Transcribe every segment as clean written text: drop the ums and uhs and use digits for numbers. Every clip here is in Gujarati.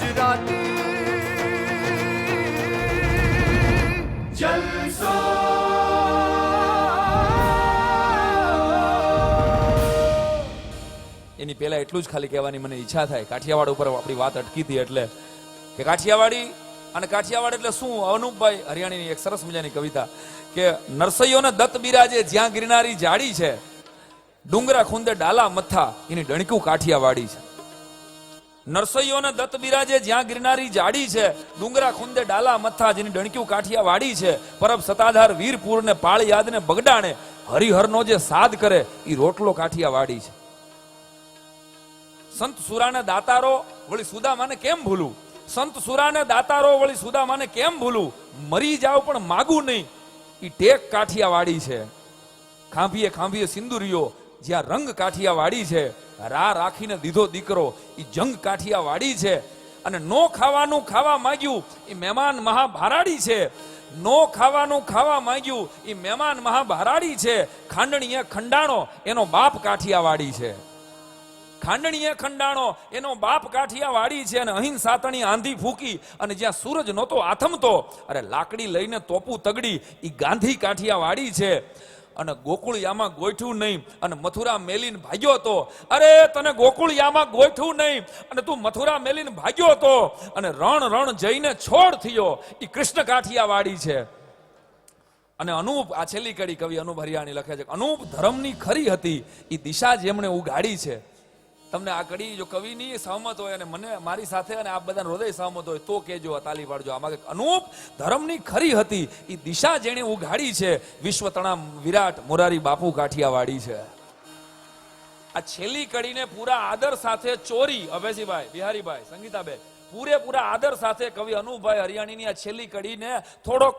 ગુજરાતી જલસો એની પહેલા એટલું જ ખાલી કહેવાની મને ઈચ્છા થાય, કાઠિયાવાડ ઉપર આપણી વાત અટકી હતી એટલે કે કાઠિયાવાડી અને કાઠિયાવાડ એટલે શું? અનુપભાઈ હરિયાણીની એક સરસ મજાની કવિતા કે નરસૈયોને દત્ત બિરાજે જ્યાં ગિરનારી જાડી છે, ડુંગરા ખૂંદે ડાલા મથા એની ડણકું કાઠિયાવાડી છે. નરસૈયોને દત્ત બિરાજે જ્યાં ગિરનારી જાડી છે, ડુંગરા ખૂંદે ડાલા મથા જેની ડણક્યું કાઠિયાવાડી છે. પરબ સતાધાર વીરપુર ને પાળ યાદ ને બગડાણે હરિહરનો જે સાદ કરે એ રોટલો કાઠિયાવાડી છે. સંત સુરાના દાતારો વળી સુદામાને કેમ ભૂલું? સંત સુરાને દાતારો વળી સુદામાને કેમ ભૂલું? મરી જાવ પણ માગું નહીં ઈ ટેક કાઠિયાવાડી છે. ખાંભીએ ખાંભીએ સિંદુરિયો જ્યાં રંગ કાઠિયાવાડી છે. રા રાખીને દીધો દીકરો ઈ જંગ કાઠિયાવાડી છે. અને નો ખાવાનું ખાવા માંગ્યું ઈ મહેમાન મહાભારાડી છે. નો ખાવાનું ખાવા માંગ્યું ઈ મહેમાન મહાભારાડી છે. ખાંડણીએ ખંડાણો એનો બાપ કાઠિયાવાડી છે. ખાંડણીએ ખંડાણો એનો બાપ કાઠિયાવાડી છે. અને અહિંદ સાતણી આંધી ફૂકી અને જ્યાં સૂરજ નહોતો આથમતો, અરે લાકડી લઈને તોપું તગડી ઈ ગાંધી કાઠિયાવાડી છે. અને ગોકુળિયામાં ગોઠવું નહીં અને મથુરા મેલીને ભાગ્યો હતો. અરે તને ગોકુળિયામાં ગોઠવું નહીં અને તું મથુરા મેલીને ભાગ્યો હતો અને રણ રણ જઈને છોડ થયો ઈ કૃષ્ણ કાઠિયાવાડી છે. અને અનુપ, આ છેલ્લી કડી કવિ અનુપ હરિયાણી લખે છે, અનુપ ધર્મની ખરી હતી ઈ દિશા જેમણે ઉગાડી છે. તમને આ કડી જો કવિની સહમત હોય અને મને મારી સાથે અને આપ બધાનું હૃદય સહમત હોય તો કેજો, તાલી પાડજો. આમાં અનુપ ધર્મની ખરી હતી એ દિશા જેણે ઉઘાડી છે. વિશ્વ તણા વિરાટ મોરારી બાપુ કાઠિયાવાડી છે. આ છેલ્લી કડીને પૂરા આદર સાથે ચોરી અભયસિંહભાઈ, બિહારીભાઈ, સંગીતાબેન પૂરેપૂરા આદર સાથે કવિ અનુપભાઈ હરિયાણીની આ છેલ્લી કડીને થોડોક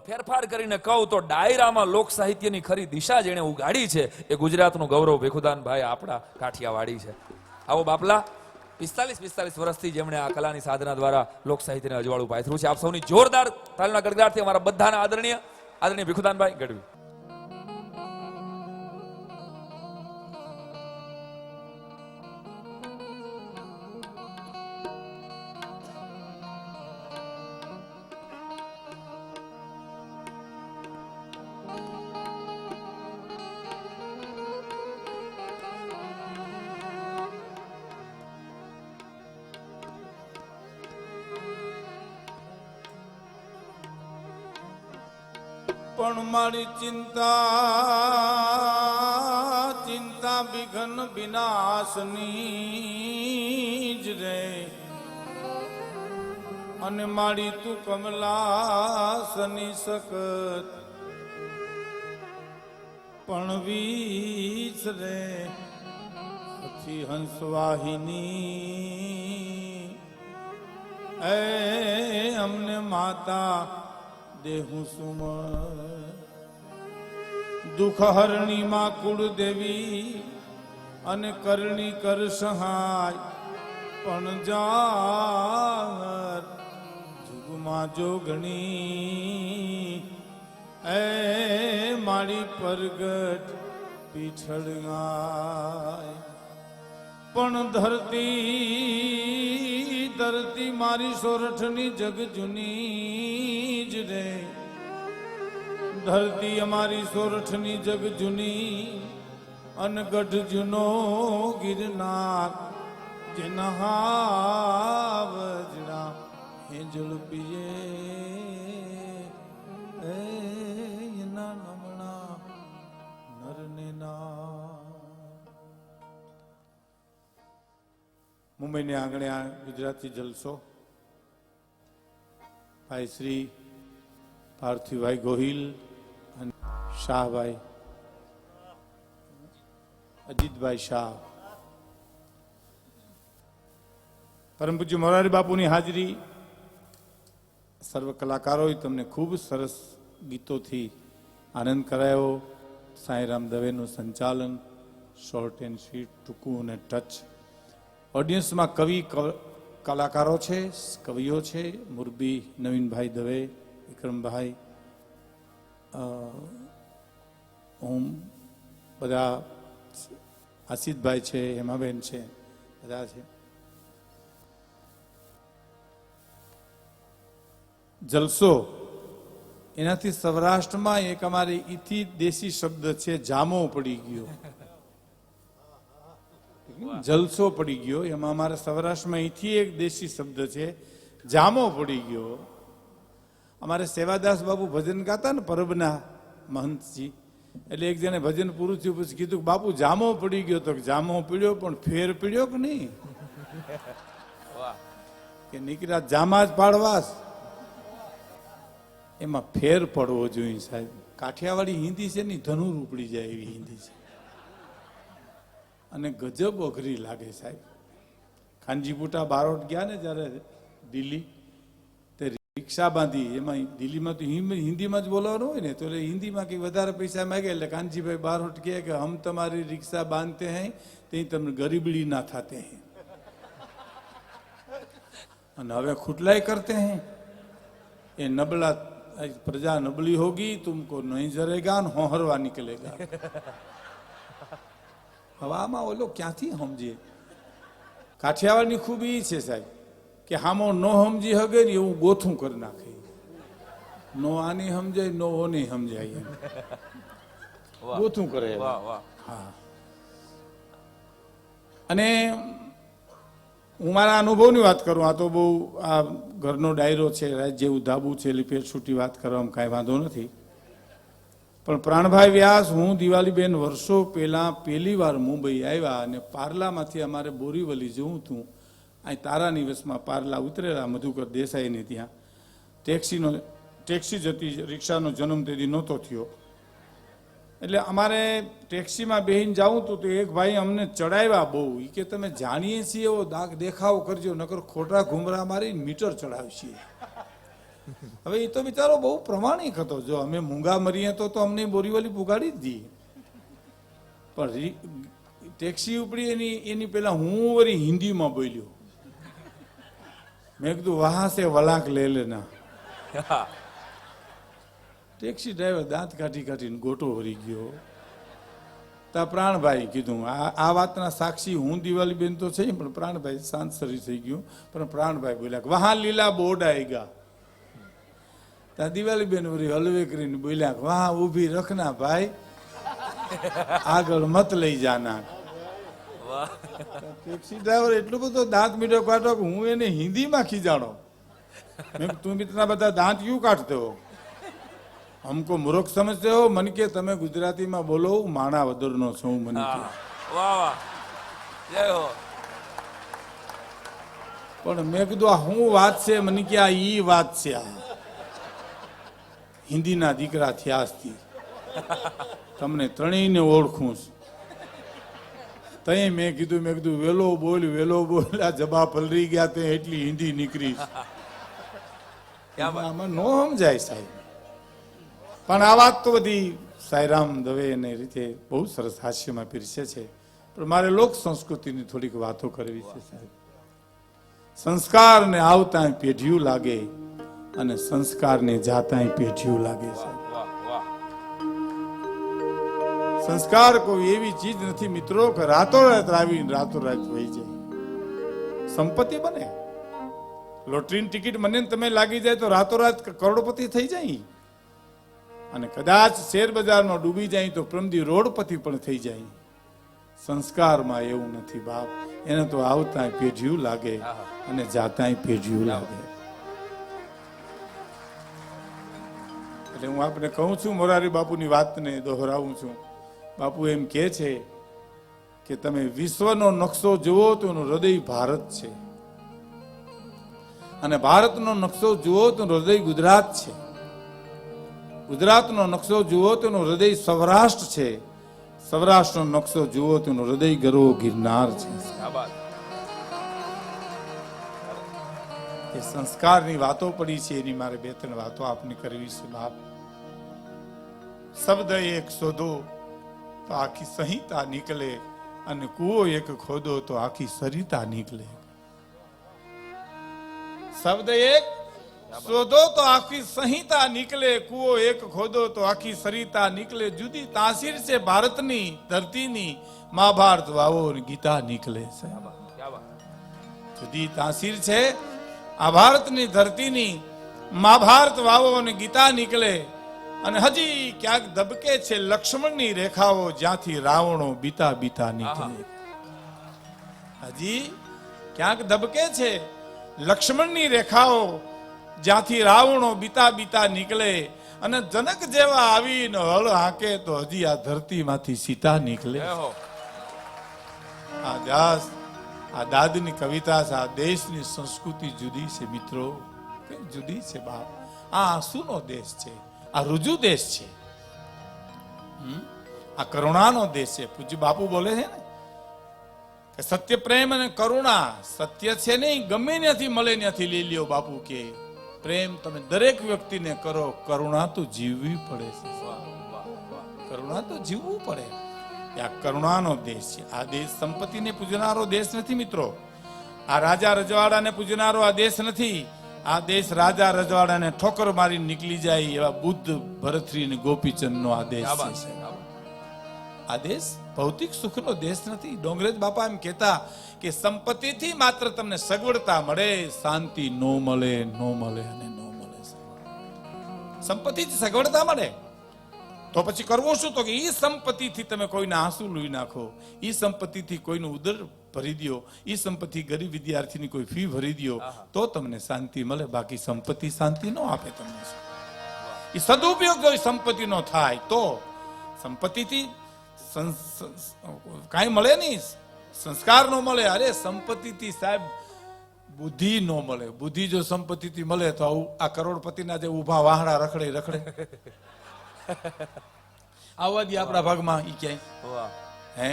ફેરફાર કરીને કહું તો ડાયરામાં લોક સાહિત્યની ખરી દિશા જેણે ઉગાડી છે એ ગુજરાતનું ગૌરવ ભીખુદાનભાઈ આપણા કાઠિયાવાડી છે. આવો બાપલા 45 વર્ષથી જેમણે આ કલાની સાધના દ્વારા લોક સાહિત્યને અજવાળું પાથર્યું છે. આપ સૌની જોરદાર તાલીના ગડગડાટથી અમારા બધાના આદરણીય ભીખુદાનભાઈ ગઢવી. પણ મારી ચિંતા વિઘન વિનાશની જ રે. અને મારી તું કમલાસની સખત પણ વીસ રે. પછી હંસવાહિની એ અમને માતા દેહું સુમર. દુઃખ હરણી માં કુળદેવી અને કરણી કર સહાય પણ જાર જુગમાં જોગણી એ મારી પરગટ પીછળ ગાય. પણ ધરતી મારી સોરઠની જગ જૂની જ રે. ધરતી અમારી સોરઠની જગ જૂની અને ગઢ જૂનો ગિરનાર જેના હાવજડા હેજળ પીએ એના નમણા નરને ના. મુંબઈને આંગણે આ ગુજરાતી જલસો ભાઈ શ્રી પાર્થિવભાઈ ગોહિલ અને શાહભાઈ અજીતભાઈ શાહ, પરમ પૂજ્ય મોરારી બાપુની હાજરી. સર્વ કલાકારોએ તમને ખૂબ સરસ ગીતોથી આનંદ કરાયો. સાંઈરામ દવેનું સંચાલન, શોર્ટ એન્ડ સ્વીટ, ટૂંકું અને ટચ. ઓડિયન્સમાં કલાકારો છે, કવિઓ છે, મુરબી નવીનભાઈ દવે, વિક્રમભાઈ, ઓમ, બધા આસિતભાઈ છે, હેમાબેન છે, બધા છે. જલસો, એનાથી સૌરાષ્ટ્રમાં એક અમારે ઈથી દેશી શબ્દ છે જામો પડી ગયો. જલસો પડી ગયો, એમાં અમારા સૌરાષ્ટ્રમાં ઈથી એક દેશી શબ્દ છે જામો પડી ગયો. અમારે સેવાદાસ બાબુ ભજન ગાતા ને પરબના મહંતજી, એટલે એક જણે ભજન પૂરું થયું પછી કીધું બાપુ જામો પડી ગયો. તો જામો પીડ્યો પણ ફેર પીડ્યો કે નહીં? કે નીકળ્યા જામા જ પાડવાસ, એમાં ફેર પડવો જોઈએ સાહેબ. કાઠિયાવાડી હિન્દી છે ને ધનુર ઉપડી જાય એવી હિન્દી છે અને ગજબ અઘરી લાગે સાહેબ. ખાનજીપુટા બારોટ ગયા ને જ્યારે દિલ્હી, તે રિક્ષા બાંધી, એમાં દિલ્હીમાં તો હિન્દીમાં જ બોલવાનું હોય ને, તો એટલે હિન્દીમાં કંઈ વધારે પૈસા માંગે એટલે કાનજીભાઈ બારોટ કહે કે હમ તમારી રિક્ષા બાંધતે હૈ તે તમને ગરીબડી ના થાતે હૈ અને હવે खुटलाई करते हैं, ये नबला प्रजा नबली होगी तुमको नहीं जरेगा ने होहरवा निकलेगा. હવે આમાં ઓલો ક્યાંથી સમજે? કાઠિયાવાડની ખૂબી છે સાહેબ કે હામો નો સમજી હગે ને એવું ગોથું કરી નાખે. નો આની સમજાય, નો ઓની સમજાય, ગોથું કરે. હા, અને હું મારા અનુભવની વાત કરું, આ તો બહુ આ ઘરનો ડાયરો છે, જેવું ધાબુ છે એટલે પેટ છૂટી વાત કરવામાં કાંઈ વાંધો નથી. પણ પ્રાણભાઈ વ્યાસ, હું દિવાલીબેન વર્ષો પહેલા પહેલી વાર મુંબઈ આવ્યા અને પાર્લામાંથી અમારે બોરીવલી જવું હતું. અહીં તારા નિવાસમાં પાર્લા ઉતરેલા મધુકર દેસાઈને ત્યાં ટેક્સી જતી, રિક્ષાનો જન્મ તેથી નહોતો થયો. એટલે અમારે ટેક્સીમાં બેહીને જવું હતું તો એક ભાઈ અમને ચડાવ્યા બહુ. એ કે તમે જાણીએ છીએ એવો દાગ દેખાવ કરજો, નકર ખોટા ઘુમરા મારી મીટર ચડાવશીએ. હવે એ તો બિચારો બહુ પ્રમાણિક હતો. જો અમે મૂંગા મરીએ તો અમને બોરીવલી પુગાડી જ દઈએ, પણ ટેક્સી ઉપડી એની પેલા હું વળી હિન્દીમાં બોલ્યો. મેં કીધું વહાં સે વલાક લે લેના. ટેક્સી ડ્રાઈવર દાંત કાઢીને ગોટો ભરી ગયો. તા પ્રાણભાઈ કીધું આ વાતના સાક્ષી હું દિવાલીબેન તો છે, પણ પ્રાણભાઈ શાંત શરીર થઈ ગયું. પણ પ્રાણભાઈ બોલ્યા કે વહાં લીલા બોર્ડ આएगा. તા દિવાલીબેન વળી હલવે કરીને બોલ્યા કે વહાં ઊભી રખના ભાઈ, આગળ મત લઈ જાના. ટેક્સી ડ્રાઈવર એટલો બધો દાંત મીઠો કાઢો કે હું એને હિન્દીમાં ખીજાણો. મેં તું ઇતના બધા દાંત ક્યું કાઢતે હો? हमको मूर्ख समझते हो? मन के તમે ગુજરાતીમાં બોલો, માણા વદરનો છું મન કે. વાહ વાહ, જય હો. પણ મેં કીધું આ હું વાત છે? મને કે આ ઈ વાત છે. આ હિન્દીના દીકરા થયાસથી તમને ત્રણેયને ઓળખું છું. તઈ મેં કીધું વેલો બોલ આ જબા પલરી ગયા તે એટલી હિન્દી નીકળી. આમાં નો સમજાય સાહેબ. પણ આ વાત તો બધી સાંઈરામ દવે ને રીતે બહુ સરસ હાસ્યમાં પીરસે છે. પણ મારે લોક સંસ્કૃતિની થોડીક વાતો કરવી છે સાહેબ. સંસ્કારને આવતા પેઢીયું લાગે અને સંસ્કારને જાતા પેઢીયું લાગે સાહેબ. સંસ્કાર કોઈ એવી ચીજ નથી મિત્રો કે રાતોરાત આવીને રાતોરાત વહી જાય. સંપત્તિ બને, લોટરીની ટિકિટ મને તમે લાગી જાય તો રાતોરાત કરોડપતિ થઈ જાય, અને કદાચ શેર બજારમાં ડૂબી જાય તો પ્રમદી રોડપતિ પણ થઈ જાય. સંસ્કારમાં એવું નથી બાપ, એને તો આવતા પેઢીયું લાગે અને જાતા પેઢીયું લાગે. એટલે હું આપને કહું છું, મોરારી બાપુની વાતને દોહરાવું છું. બાપુ એમ કહે છે કે તમે વિશ્વનો નકશો જુઓ તો એનું હૃદય ભારત છે, અને ભારતનો નકશો જુઓ તો હૃદય ગુજરાત છે, ગુજરાતનો નકશો જુઓ તો એનું હૃદય સૌરાષ્ટ્ર છે, સૌરાષ્ટ્રનો નકશો જુઓ તો એનું હૃદય ગરવો ગિરનાર છે. એ સંસ્કારની વાતો પડી છે, એની મારે બે ત્રણ વાતો આપને કરવી છે બાપ. શબ્દ એક શોધો તો આખી સંહિતા નીકળે, અને કૂવો એક ખોદો તો આખી સરિતા નીકળે. શબ્દ એક શોધો તો આખી સંહિતા નીકળે, કૂવો એક ખોદો તો આખી સરિતા નીકળે. જુદી તાસીર છે ભારતની ધરતીની, મહાભારત વાવો ને ગીતા નીકળે છે. જુદી તાસીર છે આ ભારતની ધરતીની, મહાભારત વાવો અને ગીતા નીકળે અને હજી ક્યાંક ધબકે છે લક્ષ્મણની રેખાઓ જ્યાંથી રાવણો બીતા બીતા નીકળે. હજી ક્યાંક ધબકે છે લક્ષ્મણની રેખાઓ જ્યાંથી રાવણો બીતા બીતા નીકળે અને જનક જેવા આવીને હળ હાંકે તો હજી આ ધરતીમાંથી સીતા નીકળે. આ દાસ આ દાદની કવિતા છે. આ દેશની સંસ્કૃતિ જુદી છે મિત્રો, જુદી છે બાપ. આ આંસુનો દેશ છે, આ રુજુ દેશ છે, આ કરુણાનો દેશ છે. પૂજ્ય બાપુ બોલે છે ને કે સત્ય પ્રેમ અને કરુણા સત્ય છે નહીં, ગમે ત્યાંથી મળે ત્યાંથી લઈ લ્યો. બાપુ કે પ્રેમ તમે દરેક વ્યક્તિને કરો, કરુણા તો જીવવી પડે છે. કરુણા તો જીવવું પડે. આ કરુણાનો દેશ છે. આ દેશ સંપત્તિને પૂજનારો દેશ નથી મિત્રો. આ રાજા રજવાડાને પૂજનારો આ દેશ નથી. આ દેશ રાજા રજવાડાને ઠોકર મારી નીકળી જાય એવા બુદ્ધ ભરતરી અને ગોપીચંદનો આ દેશ છે. આ દેશ ભૌતિક સુખનો દેશ નથી. ડોંગરેજ બાપા એમ કહેતા કે સંપત્તિથી માત્ર તમને સગવડતા મળે, શાંતિ નો મળે, નો મળે અને નો મળે. સંપત્તિથી સગવડતા મળે તો પછી કરવું શું? તો કે ઈ સંપત્તિથી તમે કોઈના આંસુ લૂઈ નાખો, ઈ સંપત્તિથી કોઈનું ઉદર ભરી દો, ઈ સંપત્તિ ગરીબ વિદ્યાર્થીની કોઈ ફી ભરી દો તો તમને શાંતિ મળે. બાકી સંપત્તિ શાંતિ ન આપે તમને. એ સદુપયોગ જો સંપત્તિનો થાય તો સંપત્તિથી કાંઈ મળે નહીં, સંસ્કાર નો મળે. અરે સંપત્તિથી સાહેબ બુદ્ધિ નો મળે. બુદ્ધિ જો સંપત્તિથી મળે તો આ કરોડપતિના જે ઉભા વાહડા રખડે રખડે આવવા દે આપણા ભાગમાં ઈ ક્યાંય હે.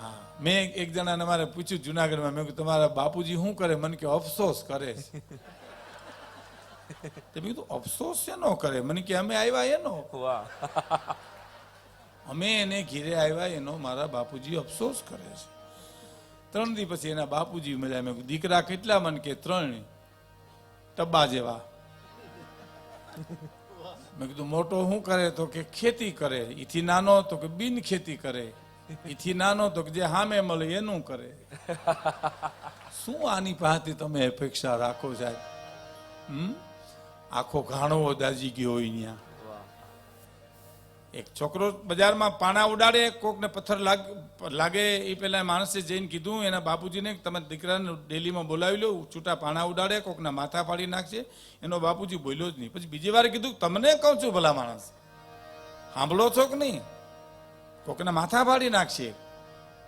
હા, મેં એક જણાને મારે પૂછ્યું જુનાગઢમાં, મેં કીધું તમારા બાપુજી શું કરે? મને કે અફસોસ કરે છે. મેં કીધું અફસોસ શેનો કરે? મને કે અમે આવ્યા એનો, અમે એને ઘેરે આવ્યા એનો મારા બાપુજી અફસોસ કરે છે. 3 દી પછી એના બાપુજી મળ્યા. મેં દીકરા કેટલા? મને કે 3 ટબ્બા જેવા. મેં કીધું મોટો શું કરે? તો કે ખેતી કરે. ઈથી નાનો તો કે બિન ખેતી કરે. ઈથી નાનો તો કે જે સામે મળે એનું કરે. શું આની પાસેથી તમે અપેક્ષા રાખો સાહેબ? આખો ઘાણો દાજી ગયો હોય ત્યાં. એક છોકરો બજારમાં પાણા ઉડાડે, કોકને પથ્થર લાગે એ પેલા માણસે જઈને કીધું એના બાપુજીને તમે દીકરાને ડેલીમાં બોલાવી લો, છૂટા પાણા ઉડાડે, કોકના માથા ફાડી નાખશે. એનો બાપુજી બોલ્યો જ નહીં. પછી બીજી વાર કીધું તમને કહું છું ભલા માણસ, સાંભળો છો કે નહીં? કોકના માથા ફાડી નાખશે.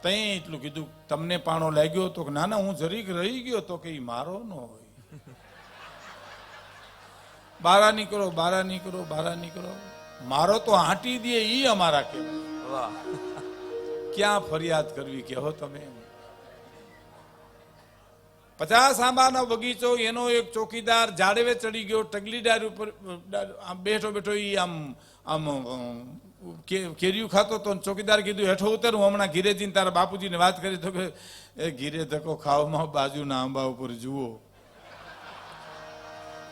તઈ એટલું કીધું તમને પાણો લાગ્યો? તો ના ના હું જરીક રહી ગયો. તો કે મારો ન હોય. બારા નીકળો, બારા નીકળો, બારા નીકળો. મારો તો આંટી દે ઈ અમારા કહેવાય. ક્યાં ફરિયાદ કરવી કહો તમે? 50 આંબાનો બગીચો, એનો એક ચોકીદાર ઝાડવે ચડી ગયો, ટગલી ડાર ઉપર બેઠો બેઠો ઈ આમ કેરીયું ખાતો તો ચોકીદાર કીધું હેઠો ઉતર, હું હમણાં ઘીરે જઈને તારા બાપુજીને વાત કરી. તો કે એ ઘીરે ધક્કો ખાવામાં બાજુના આંબા ઉપર જુઓ.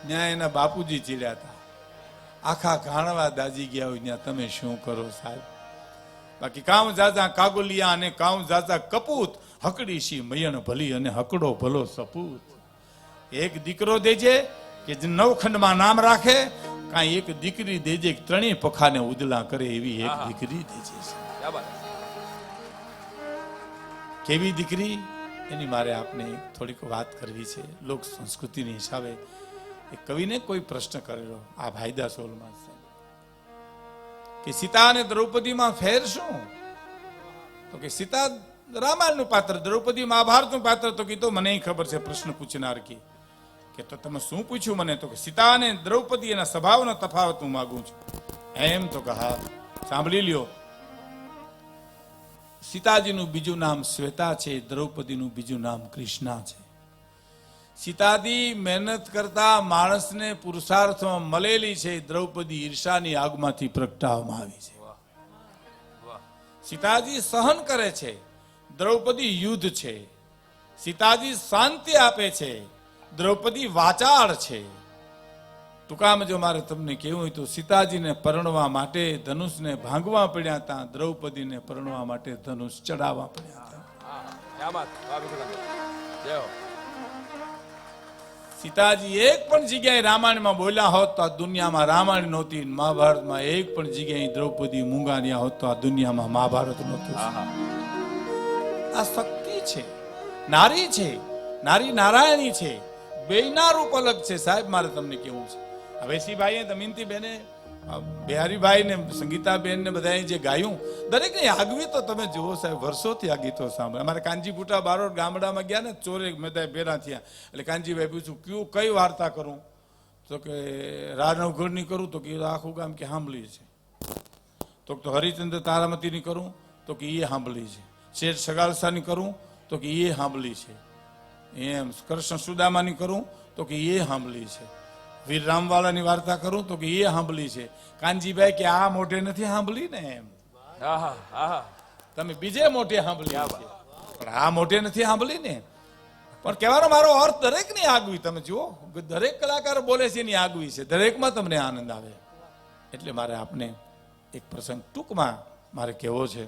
ત્યાં એના બાપુજી ચીડ્યા હતા. આખા ઘાણવા દાજી ગયા હોય ત્યાં તમે શું કરો સાહેબ? બાકી કામ જાજા કાગોલિયા અને કામ જાજા કપૂત, હકડી સી મયણ ભલી અને હકડો ભલો સપૂત. એક દીકરો દેજે કે 9 ખંડમાં નામ રાખે, કાંઈ એક દીકરી દેજે 3 પખાને ઉદલા કરે એવી એક દીકરી દેજે. કેવી દીકરી એની મારે આપને થોડીક વાત કરવી છે લોક સંસ્કૃતિની હિસાબે. કવિને કોઈ પ્રશ્ન કરેલો આ ભાઈદાસ હોલમાં કે સીતા અને દ્રૌપદીમાં ફેર શું? તો કે સીતા રામાયણનું પાત્ર, દ્રૌપદી મહાભારતનું પાત્ર. તો કીધું મને ખબર છે. પ્રશ્ન પૂછનાર કે તો તમે શું પૂછ્યું મને? તો કે સીતા અને દ્રૌપદી એના સ્વભાવનો તફાવત હું માગું છું. એમ તો કે હા સાંભળી લ્યો. સીતાજીનું બીજું નામ શ્વેતા છે, દ્રૌપદીનું બીજું નામ કૃષ્ણા છે. સીતાજી મહેનત કરતા માણસને પુરુષાર્થમાં મળેલી છે, દ્રૌપદી ઈર્ષાની આગમાંથી પ્રગટાવવામાં આવી છે. સીતાજી સહન કરે છે, દ્રૌપદી યુદ્ધ છે. સીતાજી શાંતિ આપે છે, દ્રૌપદી વાચાળ છે. ટૂંકામાં જો મારે તમને કહેવું હોય તો સીતાજીને પરણવા માટે ધનુષને ભાંગવા પડ્યા હતા, દ્રૌપદીને પરણવા માટે ધનુષ ચડાવવા પડ્યા હતા. સીતાજી એક પણ જગ્યાએ રામાયણમાં બોલ્યા હોત તો આ દુનિયામાં રામાયણ નહોતી, મહાભારતમાં એક પણ જગ્યાએ દ્રૌપદી મૂંગાન્યા હોત તો આ દુનિયામાં મહાભારત નહોતું. આ શક્તિ છે, નારી છે, નારી નારાયણી છે, બેયના રૂપ અલગ છે સાહેબ. મારે તમને કેવું છે, હવેશીભાઈ, દમયંતી બેને, બિહારીભાઈ ને સંગીતાબેન ને બધાએ જે ગાયું, દરેક ને આગવી તો તમે જુઓ સાહેબ, વર્ષોથી આ ગીતો સાંભળે. અમારે કાનજીપુટા બારોડ ગામડામાં ગયા ને, ચોરે મેં ભેરા થયા એટલે કાનજીભાઈ પૂછ્યું કઈ વાર્તા કરું, તો કે રાનવગઢની કરું, તો કે આખું ગામ કે સાંભળી છે. તો હરિચંદ્ર તારામતીની કરું, તો કે એ સાંભળી છે. શેઠ સગાલસાની કરું, તો કે એ સાંભળી છે. એમ કૃષ્ણ સુદામાની કરું, તો કે એ સાંભળી છે. વીર રામવાલાની વાર્તા કરું, તો કે એ સાંભળી છે. કાનજીભાઈ કે આ મોઢે નથી સાંભળી ને, એમ તમે બીજે મોઢે સાંભળી છે, પણ આ મોઢે નથી સાંભળી ને. પણ કહેવાનો મારો અર્થ દરેક ની આગવી, તમે જુઓ દરેક કલાકાર બોલે છે એની આગવી છે, દરેકમાં તમને આનંદ આવે. એટલે મારે આપને એક પ્રસંગ ટૂંકમાં મારે કહેવો છે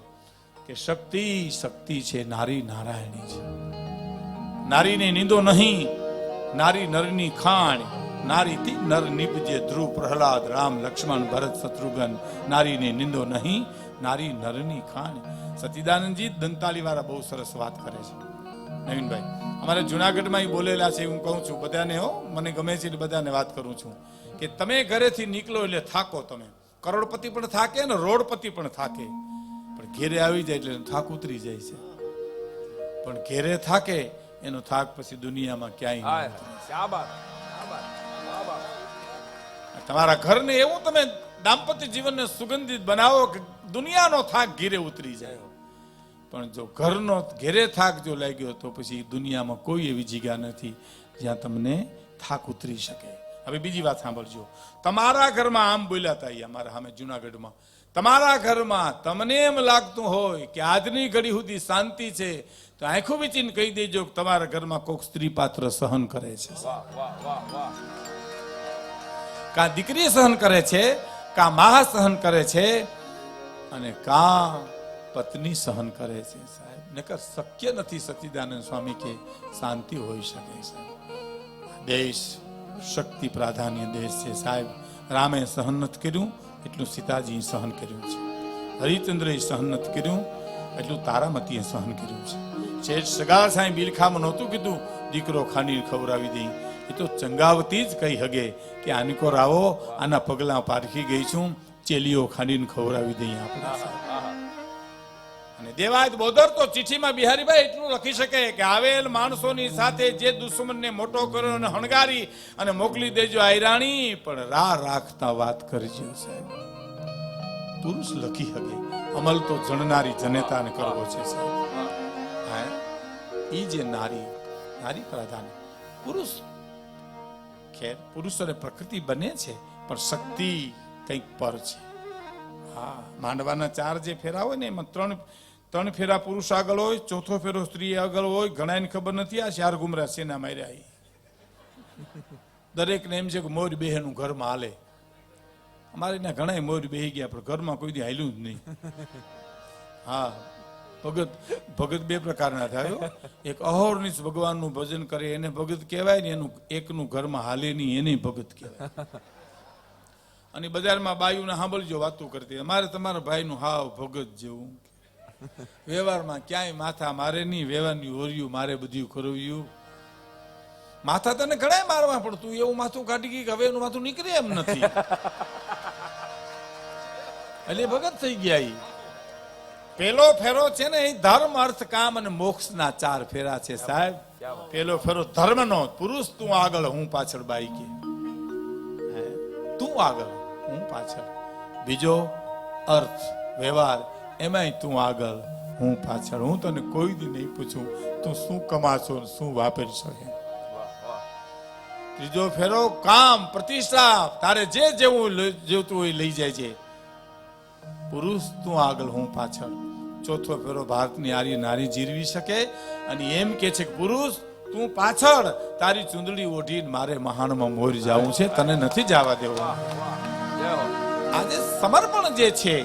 કે શક્તિ શક્તિ છે, નારી નારાયણી છે. નારીને નિંદો નહીં, નારી નરની ખાણ, નારીથી નર નિપજે ધ્રુવ પ્રહલાદ રામ લક્ષ્મણ ભરત શત્રુઘ્ન. નારીને નિંદો નહીં, નારી નરની ખાણ. સચિદાનંદજી દંતાલી વાળા બહુ સરસ વાત કરે છે. નવીનભાઈ અમારે જુનાગઢમાં બોલેલા છે, હું કહું છું બધાને, હો મને ગમે છે એટલે બધાને વાત કરું છું કે તમે ઘરેથી નીકળો એટલે થાકો, તમે કરોડપતિ પણ થાકે ને રોડપતિ પણ થાકે, પણ ઘેરે આવી જાય એટલે થાક ઉતરી જાય છે. પણ ઘેરે થાકે એનો થાક પછી દુનિયામાં ક્યાંય તમારા ઘરને એવું તમે દાંપત્ય જીવનને સુગંધિત બનાવો કે દુનિયાનો થાક ઘેરે ઉતરી જાય. પણ જો ઘરનો ઘેરે થાક જો લાગ્યો તો પછી દુનિયામાં કોઈ એવી જગ્યા નથી જ્યાં તમને થાક ઉતરી શકે. હવે બીજી વાત સાંભળજો. તમારા ઘરમાં આમ બોલ્યા હતા અમારા સામે જુનાગઢમાં, તમારા ઘરમાં તમને એમ લાગતું હોય કે આજની ઘડી સુધી શાંતિ છે, તો આંખો વીચીને કહી દેજો કે તમારા ઘરમાં કોઈક સ્ત્રી પાત્ર સહન કરે છે. કા દીકરી સહન કરે છે, કા મા સહન કરે છે, અને કા પત્ની સહન કરે છે સાહેબ. નકર શક્ય નથી સચ્ચિદાનંદ સ્વામી કે શાંતિ હોઈ શકે સાહેબ. દેશ શક્તિ પ્રાધાન્ય દેશ છે સાહેબ. રામે સહન નથી કર્યું એટલું સીતાજી સહન કર્યું છે, હરિચંદ્રએ સહન નથી કર્યું એટલું તારામતીએ સહન કર્યું છે. શેઠ સગા સાંઈ બિલખામાં નહોતું કીધું દીકરો ખાંડી ખવડાવી દઈ, એ તો ચંગાવતી જ કહી હગે કે આનકો રાવો, આના પગલા પારખી ગઈ છું, ચેલીઓ ખાંડીને ખવડાવી દઈ આપણા. અને દેવાયત બોદર તો ચિઠ્ઠીમાં બિહારીભાઈ એટલું લખી શકે કે આવેલ માણસોની સાથે જે દુશ્મનને મોટો કર્યો અને હણગારી અને મોકલી દેજો આયરાણી, પણ રાહ રાખતા વાત કરજો સાહેબ. પુરુષ લખી હગે, અમલ તો જણનારી જનેતાને કરવો છે સાહેબ. હા, ઈ જે નારી નારી પ્રધાન પુરુષ, ખેર પુરુષ અને પ્રકૃતિ બને છે, પણ શક્તિ કંઈક પર છે. હા, માંડવાના 4 જે ફેરા હોય ને એમાં 3 ફેરા પુરુષ આગળ હોય, ચોથો ફેરો સ્ત્રી આગળ હોય. ઘણાને ખબર નથી આ 4 ગુમરા સેના માર્યા. દરેકને એમ છે કે મોર બેહનું ઘરમાં હાલે. અમારે ત્યાં ઘણા મોર બેહી ગયા, પણ ઘરમાં કોઈ દી હાલ્યું જ નહીં. હા, ભગત 2 પ્રકારના થાય. એક અહોરનિશ ભગવાનનું ભજન કરે એને ભગત કહેવાય ને, એનું એકનું ઘરમાં હાલે નહીં એને ભગત કહેવાય. અને બજારમાં બાયુને સાંભળજો વાતું કરતી, અમારે તમારા ભાઈનું હાવ ભગત જેવું. વ્યવહારમાં ક્યાંય માથા મારે નહીં, વ્યવહારની ઓર્યું મારે બધું કરવ્યું. માથા તને ઘણા મારવા, પણ તું એવું માથું કાઢી ગઈ કે હવે એનું માથું નીકળે એમ નથી. એટલે ભગત થઈ ગયા. પેલો ફેરો છે ને એ ધર્મ અર્થ કામ અને મોક્ષના 4 ફેરા છે સાહેબ. પેલો ફેરો ધર્મનો, પુરુષ તું આગળ હું પાછળ, બાઈ કે તું આગળ હું પાછળ. બીજો અર્થ વ્યવહાર, એમાંય તું આગળ હું પાછળ. હું તને કોઈ દી નહીં પૂછું તું શું કમાશો શું વાપરશો. ત્રીજો ફેરો કામ પ્રતિષ્ઠા, તારે જે જેવું જોતું હોય લઈ જાય છે. પુરુષ તું આગળ હું પાછળ. ચોથો ફેરો ભારતની આર્ય નારી જીરવી શકે અને એમ કે છે કે પુરુષ તું પાછળ, તારી ચૂંદડી ઓઢીને મારે મહાણમાં મોર જવું છે, તને નથી જવા દેવું. આજે સમર્પણ જે છે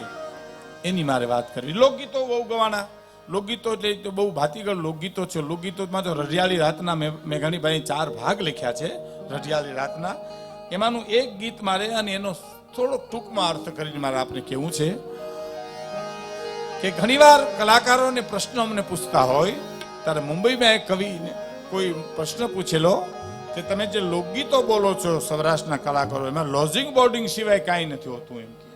એની મારે વાત કરવી. લોકગીતો બહુ ગવાના, લોકગીતો એટલે તો બહુ ભાતીગળ લોકગીતો છે. લોકગીતોમાં તો રઢિયાળી રાતના મેઘાણીભાઈ 4 ભાગ લખ્યા છે. રઢિયાળી રાતના એમાંનું એક ગીત મારે અને એનો થોડો ટૂંકમાં અર્થ કરીને મારે આપને કહેવું છે કે ઘણીવાર કલાકારોને પ્રશ્નો અમને પૂછતા હોય ત્યારે મુંબઈમાં એક કવિને કોઈ પ્રશ્ન પૂછેલો કે તમે જે લોકગીતો બોલો છો સૌરાષ્ટ્રના કલાકારો એમાં લોજિંગ બોર્ડિંગ સિવાય કાંઈ નથી હોતું એમ કે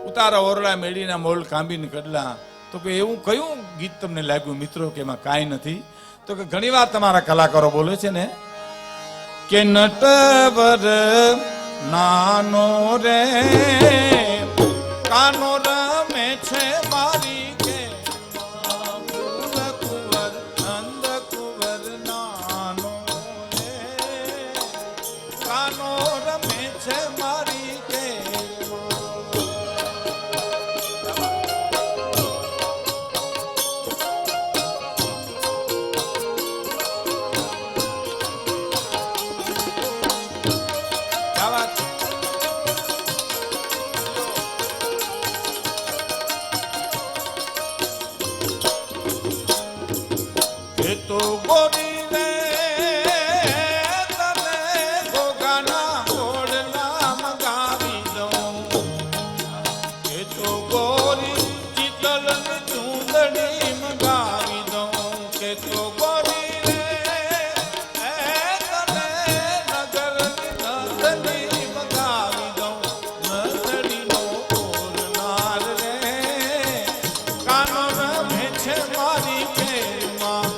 ઉતારા ઓરડા મેળીના મોલ કાંબીને કડલા તો કે એવું કયું ગીત તમને લાગ્યું મિત્રો કે એમાં કાંઈ નથી તો કે ઘણીવાર તમારા કલાકારો બોલે છે ને કે નટવર નાનો રે કાનો રમે છે મારી કે કુંવર અંધ કુંવર નાનો રે કાનો રમે છે મારી કે તો ગોરી રે તને ગોગાના ઘોડલા મગાવી દઉં એ તો ગોરી ચિતલ ચૂંદડી મગાવી દઉં કે તો ગોરી રે તને નગર નંદની મગાવી દઉં નંદડીનો ઓરનાર રે કાનો રમે છે મારી કેરમાં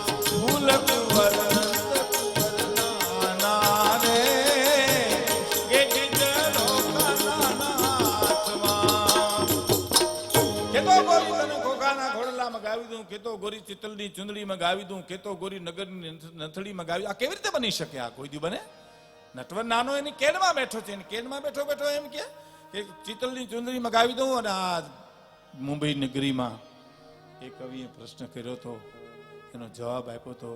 કેતો ગોરી ચિતલની ચુંદડીમાં ગાવી દઉં કેતો ગોરી નગરની નથડીમાં ગાવી આ કેવી રીતે બની શકે આ કોઈ દી બને નટવર નાનો એની કેનમાં બેઠો છે એની કેનમાં બેઠો બેઠો એમ કે ચિતલની ચુંદડીમાં ગાવી દઉં અને આ મુંબઈ નગરીમાં એક કવિએ પ્રશ્ન કર્યો તો એનો જવાબ આપ્યો તો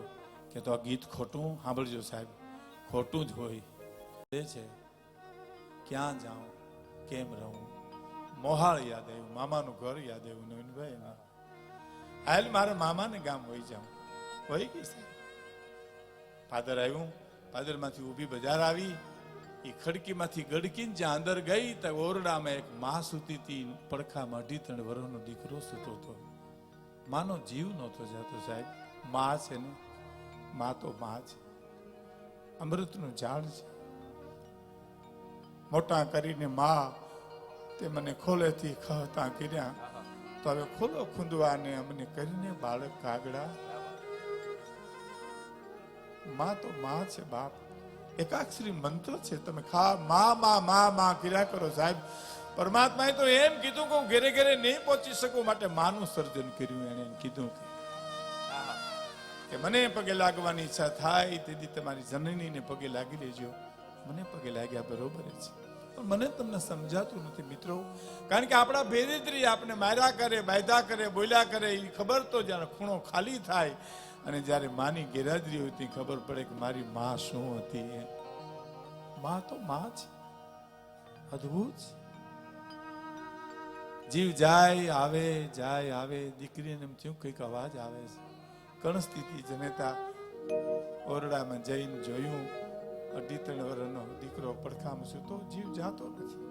કે તો આ ગીત ખોટું સાંભળજો સાહેબ ખોટું જ હોય છે ક્યાં જાઉં કેમ રહું મોહાળ યાદ આવ્યું મામાનું ઘર યાદ આવ્યું નવીનભાઈ હાલ મારા મામાને ગામ વહી જાઉં વહી ગઈ સાહેબ પાદર આવ્યું પાદરમાંથી ઊભી બજાર આવી એ ખડકીમાંથી ગડકીને જ્યાં અંદર ગઈ ત્યાં ઓરડામાં એક માં સૂતી હતી પડખામાં 2-3 વર્ષનો દીકરો સૂતો હતો માનો જીવ નહોતો જતો સાહેબ માં છે ને માં તો માં છે અમૃતનું ઝાડ છે મોટા કરીને માં તે મને ખોલેથી ખહતા કર્યા તો હવે ખોલો ખૂંદવાને અમને કરીને બાળક કાગડા માં તો માં છે બાપ એકાક્ષરી મંત્ર છે તમે ખા માં માં માં માં કર્યા કરો સાહેબ પરમાત્માએ તો એમ કીધું કે હું ઘેરે ઘેરે નહીં પહોંચી શકું માટે માનું સર્જન કર્યું એને કીધું કે મને પગે લાગવાની ઈચ્છા થાય તેથી તમારી જનનીને પગે લાગી લેજો મને પગે લાગ્યા બરોબર છે પણ મને તમને સમજાતું નથી મિત્રો કારણ કે આપણા ભેદીત્રી આપણે માર્યા કરે બાયદા કરે બોલ્યા કરે એ ખબર તો જ્યારે ખૂણો ખાલી થાય અને જ્યારે માની ગેરહાજરી હોય તે ખબર પડે કે મારી માં શું હતી માં તો માં છે અદ્ભુત જીવ જાય આવે દીકરીને એમ થયું કઈક અવાજ આવે છે કણ સ્થિતિ જનેતા ઓરડામાં જઈને જોયું 2-3 વર્ષનો દીકરો પડખામાં સૂતો જીવ જાતો નથી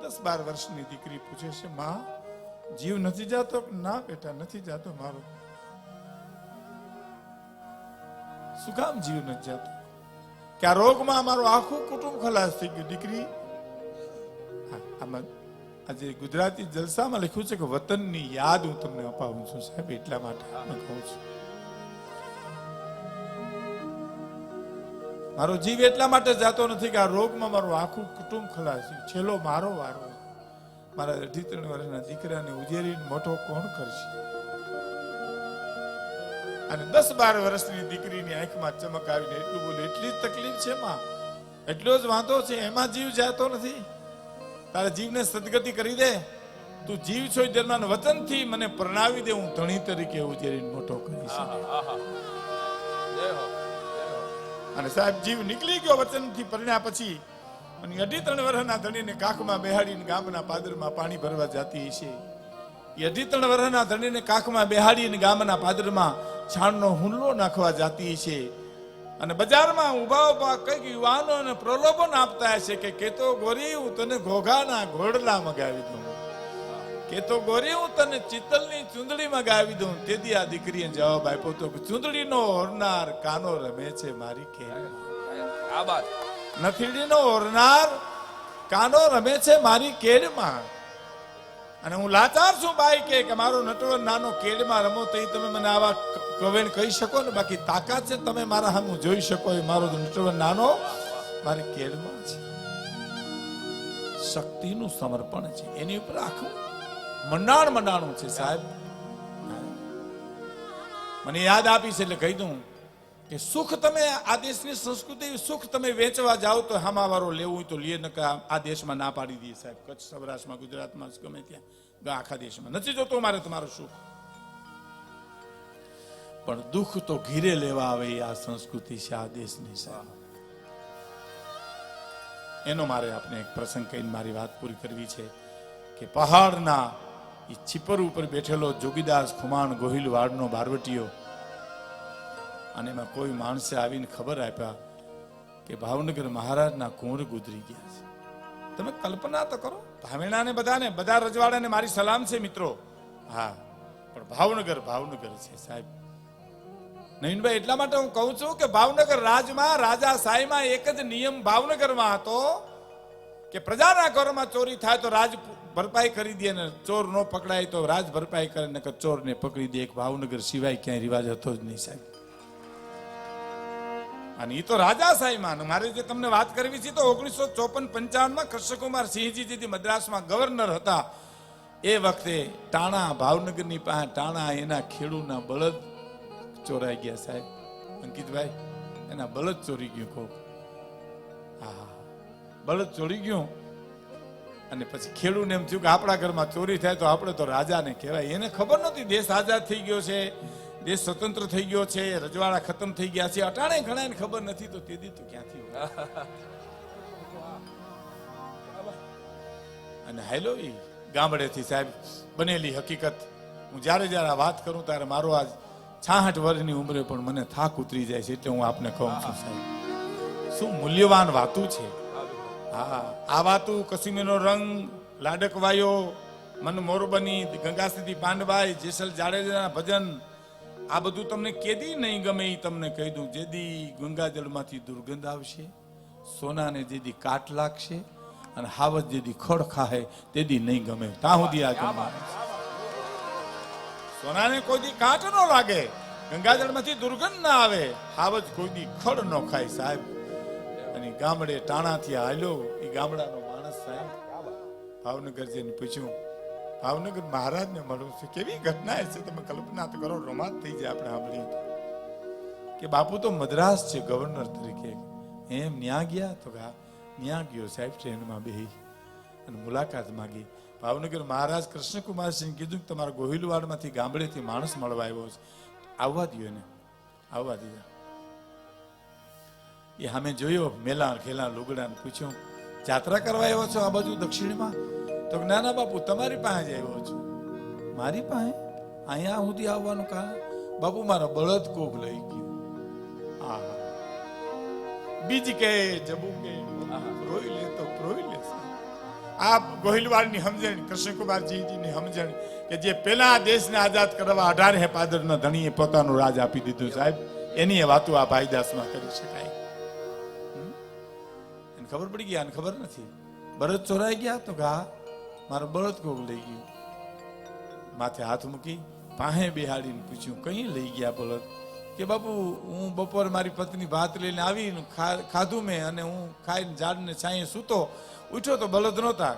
10-12 વર્ષની દીકરી પૂછે છે માં જીવ નથી જાતો ના બેટા નથી જાતો મારો શું કામ જીવ નથી જાતો કે આ રોગમાં અમારું આખું કુટુંબ ખલાસ થઈ ગયું દીકરી આમાં આજે ગુજરાતી જલસામાં લખ્યું છે કે વતનની યાદ હું તમને અપાવું છું સાહેબ એટલા માટે હું કહું છું મારો જીવ એટલા માટે જાતો નથી કે આ રોગમાં મારું આખું કુટુંબ ખલાસ છેલ્લો મારો વારો મારા 2-3 વર્ષના દીકરાને ઉજેરીને મોટો કોણ કરશે અને 10-12 વર્ષની દીકરીની આંખમાં ચમક આવીને એટલું બોલે એટલી જ તકલીફ છે માં એટલો જ વાંધો છે એમાં જીવ જાતો નથી તારા જીવને સદગતિ કરી દે તું જીવ છો જન્માન વચનથી મને પરણાવી દે હું ધણી તરીકે ઉજેરીને મોટો કરીશ અને સાહેબ જીવ નીકળી ગયો વચનથી પરણ્યા પછી અને 2.5-3 વર્ષના ધણીને કાખમાં બેહાડીને ગામના પાદરમાં પાણી ભરવા જતી છે એ 2.5 વર્ષના ધણીને કાખમાં બેહાડીને ગામના પાદરમાં છાણનો હુલ્લો નાખવા જાતી છે અને બજારમાં ઊભા ઊભા કઈક યુવાનોને પ્રલોભન આપતા હશે કે કેતો ગોરી હું તને ઘોઘાના ઘોડલા મગાવી દઉં, કેતો ગોરી હું તને ચિત્તલની ચૂંદડી મગાવી દઉં. તેથી આ દીકરીએ જવાબ આપ્યો તો ચૂંદડીનો ઓરનાર કાનો રમે છે મારી કે આ વાત નથીડીનો ઓરનાર કાનો રમે છે મારી કેડમાં. અને હું લાચાર છું બાઈ કે મારો નટવર નાનો કેડમાં રમો તો તમે મને આવા કવેણ કહી શકો ને, બાકી તાકાત છે તમે મારા સામે જોઈ શકો એ મારો નટવર નાનો મારી કેડમાં છે. શક્તિનું સમર્પણ છે, એની ઉપર આખું મંડાણું છે સાહેબ. મને યાદ આપી છે એટલે કહી દઉં કે સુખ તમે આ દેશની સંસ્કૃતિ સુખ તમે વેચવા જાઓ તો હામાવારો લેવું હોય તો લે, નકર આ દેશમાં ના પાડી દે સાહેબ. કચ્છ સૌરાષ્ટ્રમાં ગુજરાતમાં ગમે ત્યાં આખા દેશમાં નથી જોતો મારે તમારું સુખ, પણ દુઃખ તો ઘીરે લેવા આવે આ સંસ્કૃતિ છે આ દેશની સાહેબ. એનો મારે આપણે એક પ્રસંગ કહીને મારી વાત પૂરી કરવી છે કે પહાડના એ છીપર ઉપર બેઠેલો જોગીદાસ ખુમાણ ગોહિલવાડનો બારવટીયો, અને એમાં કોઈ માણસે આવીને ખબર આપ્યા કે ભાવનગર મહારાજના કુંવર ગુજરી ગયા છે. તમે કલ્પના તો કરો, ભાવેણાને બધાને બધા રજવાડાને મારી સલામ છે મિત્રો, હા, પણ ભાવનગર છે સાહેબ. નવીનભાઈ એટલા માટે હું કહું છું કે ભાવનગર રાજમાં રાજા સાઈમાં એક જ નિયમ ભાવનગરમાં હતો કે પ્રજાના ઘરમાં ચોરી થાય તો રાજ ભરપાઈ કરી દે, ને ચોર નો પકડાય તો રાજ ભરપાઈ કરે, નકર ચોરને પકડી દે. એક ભાવનગર સિવાય ક્યાંય રિવાજ હતો જ નહીં સાહેબ. અને એ તો રાજા સાહેબમાં. મારે જે તમને વાત કરવી છે તો 1954-55 કૃષ્ણકુમાર સિંહજી જે મદ્રાસમાં ગવર્નર હતા એ વખતે ટાણા ભાવનગરની પાસે ટાણા એના ખેડૂના બળદ ચોરાઈ ગયા સાહેબ. અંકિતભાઈ એના બળદ ચોરી ગયું કોક, હા બળદ ચોરી ગયું. અને પછી ખેડૂને એમ થયું કે આપણા ઘરમાં ચોરી થાય તો આપણે તો રાજાને કહેવાય. એને ખબર નહોતી દેશ આઝાદ થઈ ગયો છે, દેશ સ્વતંત્ર થઈ ગયો છે, રજવાડા ખતમ થઈ ગયા છે. અટાણે ઘણાને ખબર નથી તો તેદી તો ક્યાંથી હોય. અને હાલો એ ગામડેથી સાહેબ બનેલી હકીકત હું જ્યારે જ્યારે વાત કરું ત્યારે મારો આજ 66 વર્ષની ઉંમરે પણ મને થાક ઉતરી જાય છે, એટલે હું આપને કહું છું સાહેબ શું મૂલ્યવાન વાતું છે. હા, આ વાતું કસીમીનો રંગ, લાડકવાયો, મન મોરબની, ગંગા સ્થિતિ પાંડવાઈ, જેસલ જાડેજાના ભજન, આ બધું તમને કેદી નહીં ગમે એ તમને કહી દઉં. જેદી ગંગાજળમાંથી દુર્ગંધ આવશે, સોનાને જેદી કાટ લાગશે, અને હાવજ જેદી ખડ ખાહે તેદી નહીં ગમે. ત્યાં સુધી આ ગમે. સોનાને કોઈ દી કાટ ન લાગે, ગંગાજળમાંથી દુર્ગંધ ના આવે, હાવજ કોઈ દી ખડ ન ખાય સાહેબ. અને ગામડે ટાણાથી હાલ્યો એ ગામડાનો માણસ સાહેબ ભાવનગર જઈને પૂછ્યું ભાવનગર મહારાજને મળવું છે. કેવી ઘટના છે તમે કલ્પના તો કરો, રોમાંચ થઈ જાય આપણે સાંભળીએ કે બાપુ તો મદ્રાસ છે ગવર્નર તરીકે. એમ ન્યા ગયા તો ન્યા ગયો સાહેબ. ટ્રેનમાં બેહી અને મુલાકાત માંગી. ભાવનગર મહારાજ કૃષ્ણકુમારસિંહ કીધું કે તમારા ગોહિલવાડમાંથી ગામડેથી માણસ મળવા આવ્યો છે, આવવા દો એને, આવવા દીધા. એ સામે જોયો મેલા ખેલા લુગડા, પૂછ્યું જાત્રા કરવા આવ્યો છો આ બાજુ દક્ષિણમાં? તો નાના બાપુ તમારી પાસે જ આવ્યો છું. મારી પાસે અહીંયા સુધી આવવાનું કારણ? બાપુ મારા બળદ કોક લઈ ગયો. આ બીજ કે જબુ કે રોઈ લે તો રોઈ લે. આ ગોહિલવાડની સમજણ, કૃષ્ણકુમારજીની સમજણ કે જે પેલા દેશને આઝાદ કરવા 18 પાદરના ધણીએ પોતાનું રાજ આપી દીધું સાહેબ, એની વાતો આ ભાઈદાસમાં કરી શકાય. ખબર પડી ગઈ, આને ખબર નથી. બળદ ચોરાઈ ગયા તો હા મારો બળદ કોક લઈ ગયું. માથે હાથ મૂકી પાસે બેહાડીને પૂછ્યું કઈ લઈ ગયા બળદ? કે બાપુ હું બપોરે મારી પત્ની ભાત લઈને આવી, ખાધું મેં, અને હું ખાઈને ઝાડને છાંયે સૂતો, ઉઠ્યો તો બળદ નહોતા.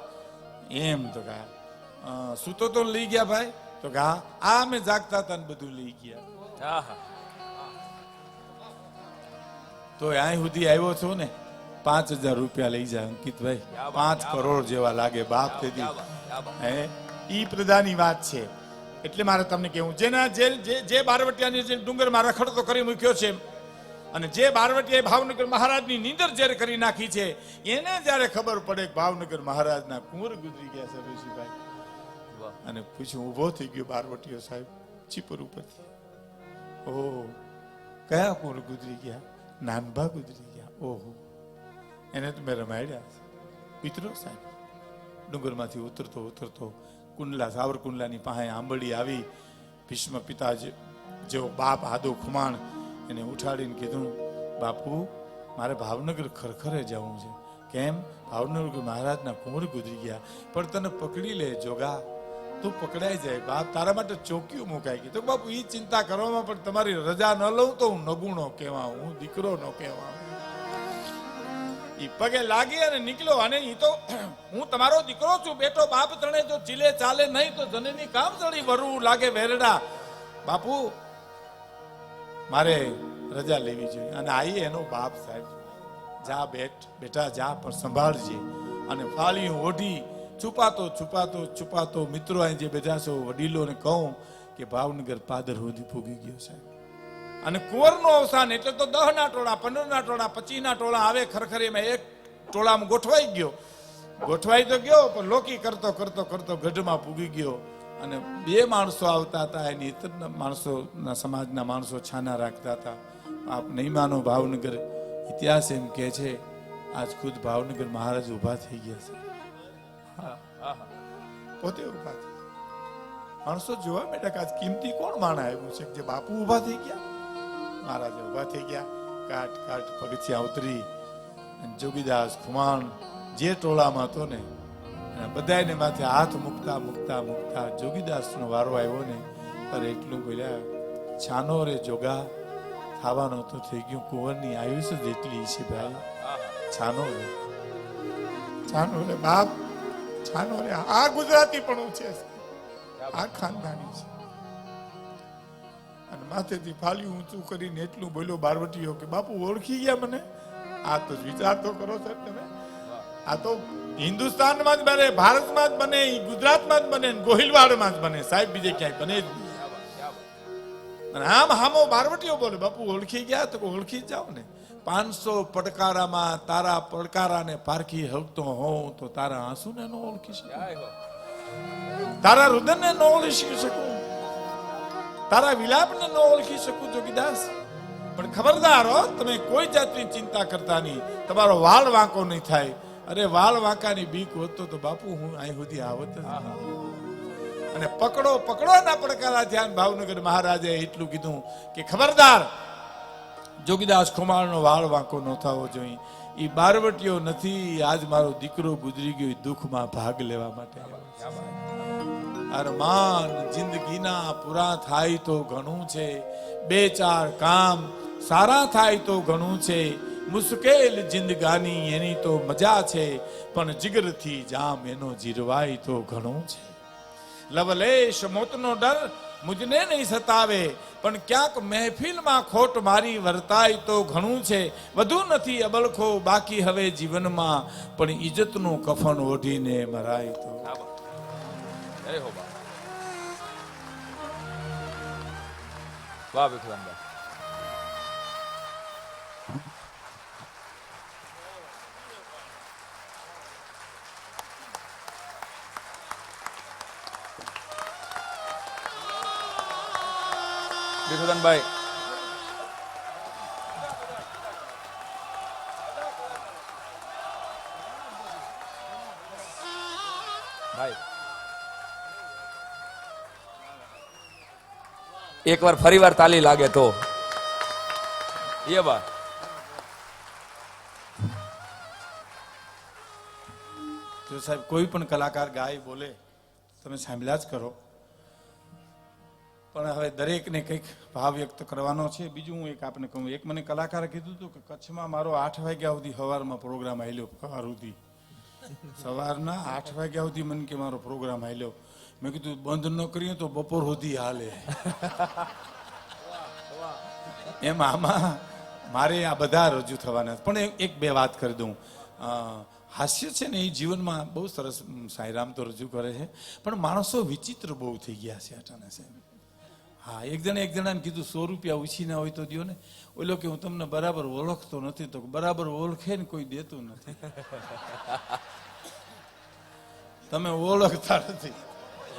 એમ તો કા સૂતો તો લઈ ગયા ભાઈ? તો હા આ અમે જાગતા હતા ને બધું લઈ ગયા. તો અહીં સુધી આવ્યો છો ને 5,000 રૂપિયા લઈ જાય અંકિતભાઈ, 5 કરોડ જેવા લાગે બાપ તેદી. ઈ પ્રજાની વાત છે. એટલે મારે તમને કેવું, જેના જે બારવટિયાની જે ડુંગરમાં રખડતો કરી મૂક્યો છે, અને જે બારવટિયાએ ભાવનગર મહારાજની નીંદર જ્યારે કરી નાખી છે, એને જ્યારે ખબર પડે કે ભાવનગર મહારાજના કુંવર ગુજરી ગયા છે ઋષિભાઈ, અને પૂછ્યું, ઊભો થઈ ગયો બારવટીયો સાહેબ ચીપર ઉપરથી. ઓહો, કયા કુંવર ગુજરી ગયા? નાનભા ગુજરી ગયા. ઓહો, એને તો મેં રમાડ્યા છે. મિત્રો સાહેબ ડુંગરમાંથી ઉતરતો કુંડલા સાવરકુંડલાની પાસે આંબળી આવી. ભીષ્મ પિતા જેવો બાપ આદો ખુમાણ એને ઉઠાડીને કીધું, બાપુ મારે ભાવનગર ખરખરે જવું છે. કેમ? ભાવનગર મહારાજના કુંવર ગુજરી ગયા. પણ તને પકડી લે જોગા, તું પકડાઈ જાય. બાપ તારા માટે ચોકીઓ મુકાઈ ગઈ. તો બાપુ એ ચિંતા કરવામાં પણ તમારી રજા ન લઉં તો હું નગુણો કહેવા, હું દીકરો ન કહેવા. ઈ પગે લાગી અને નીકળ્યો. અને ઈ તો હું તમારો દીકરો છું, બેટો બાપ ત્રણે જો ચીલે ચાલે નહીં તો જનની કામ ચડી વરવું લાગે વેરડા. બાપુ મારે રજા લેવી જોઈએ. અને આઈ એનો બાપ સાહેબ, જા બેટા જા, પણ સંભાળજે. અને ફાળીયું ઓઢી છુપાતો મિત્રો અહીં જે બેઠા છો વડીલોને કહું કે ભાવનગર પાદર સુધી પૂગી ગયો સાહેબ. અને કુંવરનું અવસાન એટલે તો 10 ના ટોળા, 15 ના ટોળા, 25 ના ટોળા આવે ખરખરીમાં એક ટોળામાં ગોઠવાઈ તો ગયો, પણ લોકી કરતો ગઢમાં પૂગી ગયો. અને 2 માણસો આવતા હતા, એની ઇતરના માણસોના સમાજના માણસો છાના રાખતા હતા. આપ નહીં માનો, ભાવનગર ઇતિહાસ એમ કે છે આજ ખુદ ભાવનગર મહારાજ ઉભા થઈ ગયા છે. પોતે ઉભા થઈ માણસો જોવા બેઠા કે આજ કિંમતી કોણ માણા આવ્યું છે જે બાપુ ઉભા થઈ ગયા. મહારાજ ઉભા થઈ ગયા. કાટ પગથિયા ઉતરી જોગીદાસ ખુમાણ જે ટોળામાં હતો ને બધાને માથે હાથ મૂકતા જોગીદાસ નો વારો આવ્યો ને ત્યારે એટલું બોલ્યા, છાનો રે જોગા, ખાવાનું તો થઈ ગયું, કુંવરની આયુષ્ય જેટલી છે ભાઈ. છાનો રે બાપ, છાનો રે. આ ગુજરાતી પણ છે, આ ખાનદાની છે. અને માથેથી ફાલ્યું ઊંચું કરીને એટલું બોલ્યો બારવટીયો કે બાપુ ઓળખી ગયા મને? આ તો વિચાર તો કરો સર તમે. આ તો હિન્દુસ્તાનમાં જ બને, ભારતમાં જ બને, ગુજરાતમાં જ બને, ગોહિલવાડમાં જ બને સાહેબ, બીજે ક્યાંય બને જ નહીં. અને આમ હામો બારવટીયો બોલે, બાપુ ઓળખી ગયા? તો ઓળખી જાવ ને. 500 પડકારામાં તારા પડકારાને પારખી હકતો હોઉં તો તારા આંસુને ન ઓળખી શકું, તારા રુદનને ન ઓળખી શકું, તારા વિલાપને ન ઓળખી શકું જોગીદાસ. પણ ખબરદાર હો, તમે કોઈ જાતની ચિંતા કરતા નહીં, તમારો વાળ વાંકો નહીં થાય. અરે વાળ વાંકાની બીક હોતો તો બાપુ હું અહીં સુધી આવત જ. અને પકડો ના પડકારા ધ્યાન ભાવનગર મહારાજે એટલું કીધું કે ખબરદાર, જોગીદાસ ખુમાણનો વાળ વાંકો ન થવો જોઈએ. એ બારવટીયો નથી, આજ મારો દીકરો ગુજરી ગયો દુઃખમાં ભાગ લેવા માટે. અરમાન જિંદગીના પૂરા થાય તો ઘણું છે, 2-4 કામ સારા થાય તો ઘણું છે. મુશ્કેલ જિંદગાની એની તો મજા છે, પણ જીગરથી જામ એનો જીરવાય તો ઘણું છે. લવલેશ મોતનો ડર મુજને નહીં સતાવે, પણ ક્યાંક મહેફિલમાં ખોટ મારી વર્તાય તો ઘણું છે. વધુ નથી અબલખો બાકી હવે જીવનમાં, પણ ઇજ્જતનું કફન ઓઢીને મરાય તો. વાહ વિક્રમભાઈ. વિક્રમભાઈ ભાઈ એકવાર ફરીવાર તાલી લાગે તો એ વાત. જો સાહેબ કોઈ પણ કલાકાર ગાય બોલે તમે સાંભળ્યા જ કરો, પણ હવે દરેકને કંઈક ભાવ વ્યક્ત કરવાનો છે. બીજું હું એક આપને કહું, એક મને કલાકારે કીધું હતું કે કચ્છમાં મારો 8 વાગ્યા સુધી સવારમાં પ્રોગ્રામ આવેલો, સવારના 8 વાગ્યા સુધી મને કે મારો પ્રોગ્રામ આવેલો. મેં કીધું બંધ ન કરીએ તો બપોર સુધી હાલે. એમ આમાં મારે આ બધા રજૂ થવાના. પણ 1-2 વાત કરી દઉં. હાસ્ય છે ને એ જીવનમાં બહુ સરસ સાંઈરામ તો રજૂ કરે છે, પણ માણસો વિચિત્ર બહુ થઈ ગયા છે અટાણે સાહેબ. હા, એક જણાને કીધું 100 રૂપિયા ઉછીના હોય તો દો ને. ઓલો કે હું તમને બરાબર ઓળખતો નથી. તો બરાબર ઓળખે ને કોઈ દેતું નથી. તમે ઓળખતા નથી.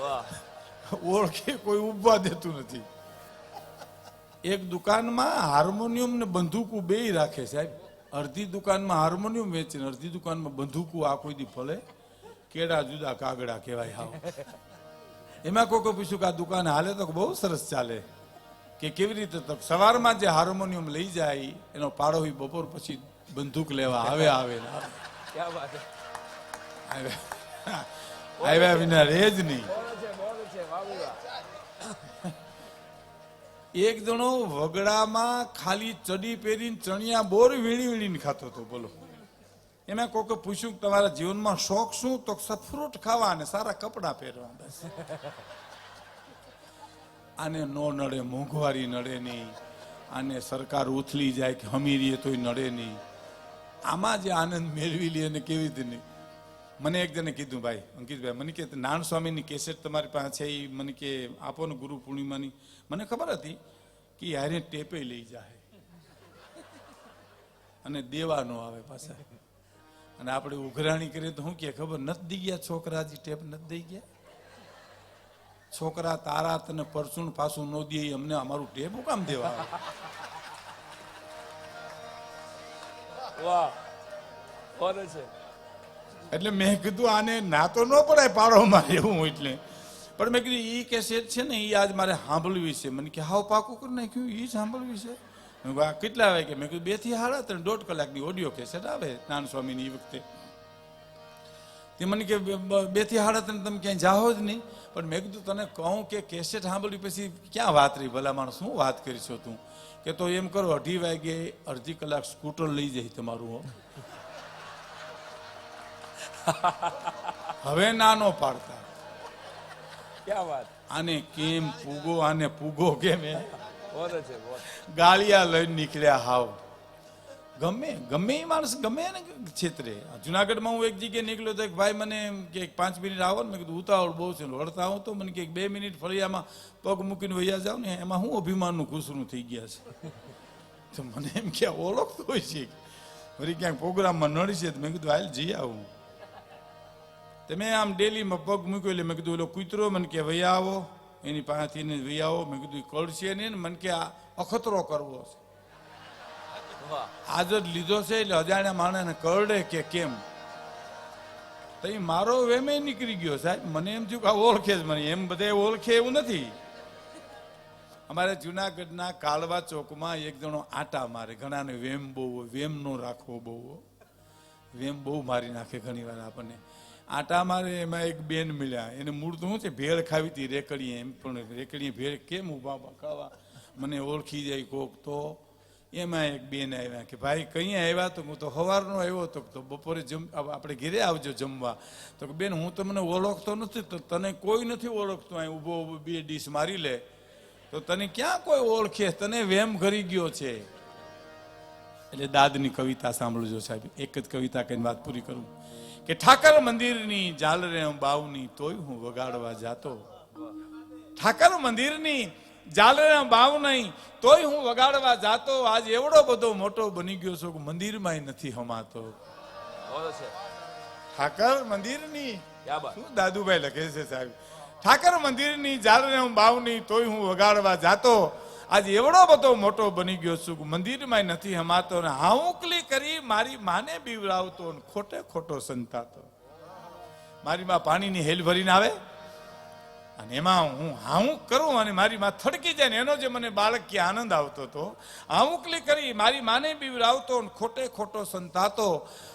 વાહ ઓળખે કોઈ ઉભા દેતું નથી. એક દુકાનમાં હાર્મોનિયમ ને બંદૂકો બેય રાખે સાહેબ. અડધી દુકાનમાં હાર્મોનિયમ વેચે ને અડધી દુકાનમાં બંદૂકો. આ કોઈ દી ફળે? કેડા જુદા કાગડા કહેવાય. હાવ એમાં કોઈ પૂછ્યું કે આ દુકાન હાલે? તો બહુ સરસ ચાલે. કે કેવી રીતે? તો સવારમાં જે હાર્મોનિયમ લઈ જાય એનો પાડો હોય બપોર પછી બંદૂક લેવા આવે. ક્યા વાત હે. આવ્યા વિના રહે જ નહીં. એક જણો વગડામાં ખાલી ચડી પહેરીને ચણિયા બોર વીણી વીણીને ખાતો હતો. બોલો, એમાં કોકે પૂછ્યું કે તમારા જીવનમાં શોખ શું? તો ફ્રૂટ ખાવા અને સારા કપડા પહેરવા. બસ. આને નો નડે, મોંઘવારી નડે નહીં. આને સરકાર ઉથલી જાય કે હમીરીએ તોય નડે નહીં. આમાં જે આનંદ મેળવી લે ને કેવી રીતે નહીં. મને એક જણે કીધું, ભાઈ અંકિતભાઈ, મને કે નારાયણ સ્વામીની કેસેટ તમારી પાસે છે, એ મને કે આપો ને ગુરુ પૂર્ણિમાની. મને ખબર હતી કે યારે ટેપે લઈ જાય અને દેવા નો આવે પાછા. અને આપણે ઉઘરાણી કરીએ તો શું કે ખબર નથી દઈ ગયા છોકરા, હજી ટેપ નથી દઈ ગયા. છોકરા તારા તને પરસું પાછું ન દે, અમને અમારું ટેપ કામ દેવા આવે? વાહ કોને છે. એટલે મેં કીધું આને ના તો ન પડાય પાડોમાં એવું એટલે. પણ મેં કીધું ઈ કેસેટ છે ને, એ આજ મારે સાંભળવી છે. મને કે હાવ પાકું કરી નાખ્યું, એ સાંભળવી છે. મેં કહ્યું આ કેટલા આવે? કે મેં કીધું 2 થી 3.5 1.5 કલાકની ઓડિયો કેસેટ આવે નારાયણ સ્વામીની એ વખતે. તે મને કે 2 થી 3.5 તમે ક્યાંય જાઓ જ નહીં. પણ મેં કીધું તને કહું કે કેસેટ સાંભળવી પછી ક્યાં વાત રહી? ભલા માણસ શું વાત કરીશો તું? કે તો એમ કરો 2:30 વાગે અડધી કલાક સ્કૂટર લઈ જાય તમારું. હવે નાનો પાડતા. ક્યાં વાત. આને કેમ પૂગો, આને પૂગો કેમ? કોને છે. ગાળિયા લઈને નીકળ્યા. હાવ ગમે એ માણસ ગમે ને ક્ષેત્રે. જુનાગઢમાં હું એક જગ્યાએ નીકળ્યો તો એક ભાઈ મને એમ કે 5 મિનિટ આવો ને. મેં કીધું ઉતાવળ બહુ છે, વળતા આવું તો મને કે 2 મિનિટ ફળિયામાં પગ મૂકીને વૈયા જાવ ને, એમાં હું અભિમાનનું ઘૂસરું થઈ ગયા છે. તો મને એમ કે ઓળખતો હોય છે વળી ક્યાંક પ્રોગ્રામમાં નડી છે. મેં કીધું હાલ જઈ આવું. તમે આમ ડેલીમાં પગ મૂક્યો એટલે મેં કીધું ઓલો કૂતરો મને કે વૈયા આવો, એની પાસેથી વૈયા આવો. મેં કીધું કળશે ને મને કે આ અખતરો કરવો છે. આજ જ લીધો છે એટલે અજાણ્યા માણસને કરડે કે કેમ? તો મારો વેમે નીકળી ગયો સાહેબ. મને એમ થયું કે આ ઓળખે જ મને. એમ બધા ઓળખે એવું નથી. અમારે જુનાગઢના કાળવા ચોકમાં એક જણો આટા મારે. ઘણાને વેમ બહુ હોય, વેમ નો રાખવો બહુ. વેમ બહુ મારી નાખે ઘણી વાર આપણને. આટા મારે એમાં એક બેન મળ્યા. એને મૂળ તો શું છે, ભેળ ખાવી હતી રેકડીએ. એમ પણ રેકડીએ ભેળ કેમ ઉભા ખાવા? મને ઓળખી જાય કોક તો. એમાં એક બેન આવ્યા કે ભાઈ કઈ આવ્યા? તો હું તો સવારનો આવ્યો હતો. તો બપોરે આપણે ઘેરે આવજો જમવા. તો કે બેન હું તમને ઓળખતો નથી. તો તને કોઈ નથી ઓળખતું. અહીં ઊભો 2 ડીશ મારી લે તો તને ક્યાં કોઈ ઓળખે? તને વેમ ઘરી ગયો છે. એટલે દાદની કવિતા સાંભળજો સાહેબ. એક જ કવિતા કહીને વાત પૂરી કરું કે ઠાકર મંદિરની ઝાલરે બાવની તોય હું વગાડવા જાતો. ઠાકર મંદિરની ઝાલરે બાવ નહીં તોય હું વગાડવા જાતો. આજ એવડો બધો મોટો બની ગયો છું કે મંદિરમાં નથી હમાતો. ઠાકર મંદિરની શું દાદુભાઈ લખે છે સાહેબ. ઠાકર મંદિરની ઝાલરે બાવની તોય હું વગાડવા જાતો. આજ એવડો બધો મોટો બની ગયો છું કે મંદિરમાં નથી હમાતો. ને હાઉકલી કરી મારી માને બીવડાવતો ને ખોટે ખોટો સંતાતો. મારી માં પાણીની હેલ ભરીને આવે અને એમાં હું હાઉક કરું અને મારી માં થડકી જાય ને એનો જે મને બાળક કે આનંદ આવતો હતો. હાઉકલી કરી મારી માને બીવડાવતો ને ખોટે ખોટો સંતાતો.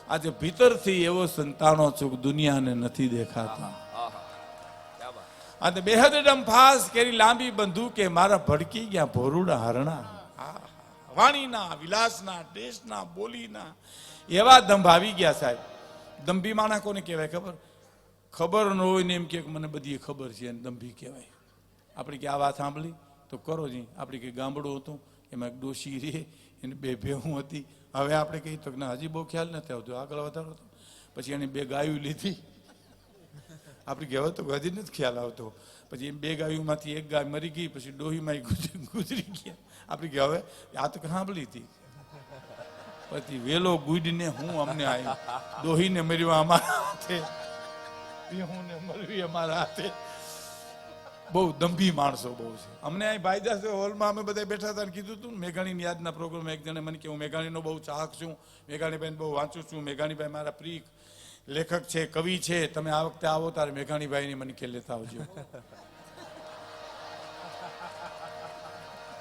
આજે ભીતરથી એવો સંતાનો છું કે દુનિયાને નથી દેખાતા. અને બેહદ ડંફાસ કેરી લાંબી બંદૂકે મારા ભડકી ગયા ભોરુડા હરણા. વાણીના, વિલાસના, દેશના, બોલીના એવા દંભ આવી ગયા સાહેબ. દંભી માણા કોને કહેવાય ખબર? ખબર ન હોય ને એમ કે મને બધી ખબર છે એને દંભી કહેવાય. આપણે કે આ વાત સાંભળી તો કરો જી. આપણે કે ગામડું હતું એમાં એક ડોશી રે એને 2 ભેહું હતી. હવે આપણે કહીએ તો ના હજી બહુ ખ્યાલ નથી આવતો, આગળ વધારો હતો. પછી એને 2 ગાયું લીધી. આપણે કહેવાય તો હજી નથી ખ્યાલ આવતો. પછી 2 ગાયોમાંથી 1 ગાય મરી ગઈ. પછી ડોહીમાં ગુજરી ગયા. આપણે કે હવે આ તો સાંભળી હતી. પછી વેલો ગુડને હું અમને આવ્યું. ડોહીને મર્યું અમારા હાથે, હું ને મરવી અમારા હાથે. બહુ દંભી માણસો બહુ છે. અમને અહીં ભાઈદાસ હોલમાં અમે બધા બેઠા હતા અને કીધું હતું મેઘાણીની યાદના પ્રોગ્રામ એક જણે મને કે હું મેઘાણીનો બહુ ચાહક છું, મેઘાણીભાઈને બહુ વાંચું છું, મેઘાણીભાઈ મારા પ્રિય લેખક છે, કવિ છે, તમે આ વખતે આવો ત્યારે મેઘાણીભાઈને મને કે લેતા આવજો.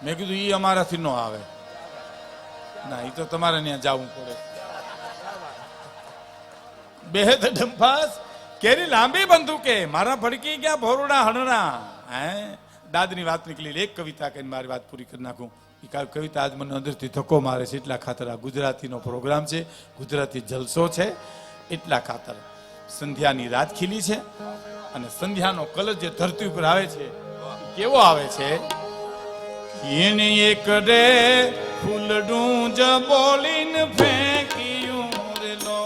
મેં કીધું ઈ અમારાથી ન આવે, ના ઈ તો તમારે ત્યાં જવું પડે. બેહદ ડંફાસ કેરી લાંબી બંદૂકે મારા ભડકી ગયા ભોરડા હણના. હે દાદની વાત નીકળી, એક કવિતા કહીને મારી વાત પૂરી કરી નાખું. એ કવિતા આજ મને અંદરથી ધક્કો મારે છે એટલા ખાતર આ ગુજરાતીનો પ્રોગ્રામ છે, ગુજરાતી જલસો છે એટલા ખાતર. સંધ્યાની રાત ખીલી છે અને સંધ્યાનો કલર જે ધરતી ઉપર આવે છે કેવો આવે છે. એને એક રે ફૂલડું જ બોલીને ફેંક્યું રે લો,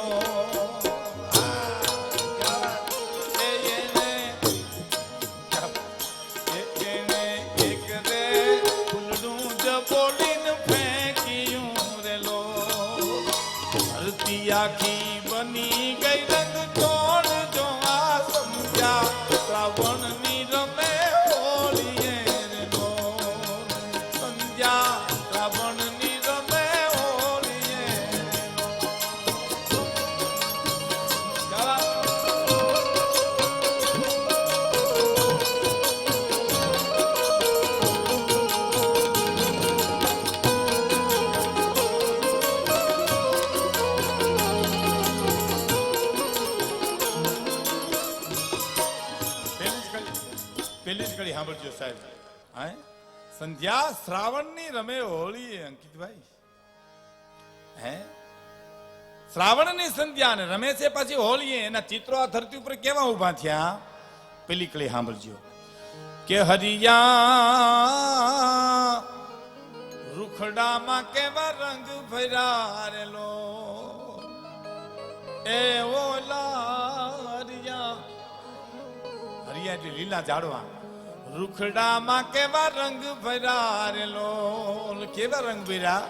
આખી બની ગઈ રંગ ચોળ જો આ સમજ્યા શ્રાવણની રમે હોળીએ રે લો, સંધ્યા શ્રાવણની રમે હોળીએ સાંભળજો સાહેબ. હા સંધ્યા શ્રાવણની રમે હોળી. અંકિતભાઈ હે શ્રાવણની સંધ્યા ને રમે છે પછી હોળી. એના ચિત્રો આ ધરતી ઉપર કેવા ઉભા થયા પેલી કળી સાંભળજો કે હરિયા રૂખડામાં કેવા રંગ ભર્યા રેલો એ ઓલા હરિયા. હરિયા એટલે લીલા ઝાડવા. રૂખડામાં કેવા રંગ ભર્યા રેલો, કેવા રંગ ભર્યા